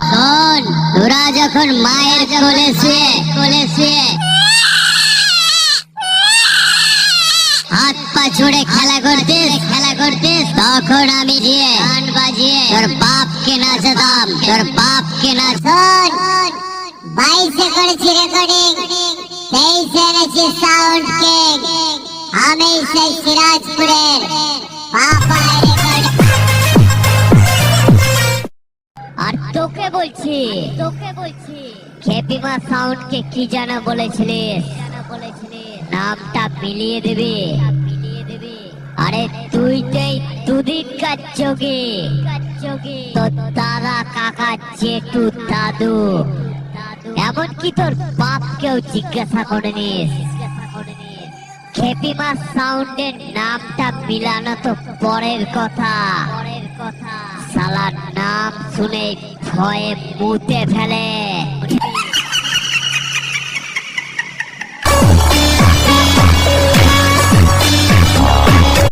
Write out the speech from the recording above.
শোন, তোরা যখন মায়ের কোলে শুয়ে হাত পা ছুড়ে খেলা করতিস তখন আমি দিয়ে গান বাজিয়ে তোর বাপকে নাচাতাম। শোন, 22-এ করেছি রেকর্ডিং, 23-এ এনেছি সাউন্ড কিং। আমি সেই সিরাজপুরের পাপায় রেকর্ড। আর তোকে বলছি খেপিমা সাউন্ডকে কি জানা বলেছিলিস? নামটা মিলিয়ে দিবি। আরে তুই দুদিনকার যোগী, তোর দাদা, কাকা, জেঠু, দাদু, এমনকি তোর বাপকেও জিজ্ঞাসা করে নিস। খেপিমা সাউন্ডের নামটা মিলানো তো পরের কথা, শালার নাম শুনে ভয়ে মুতে ফেলে।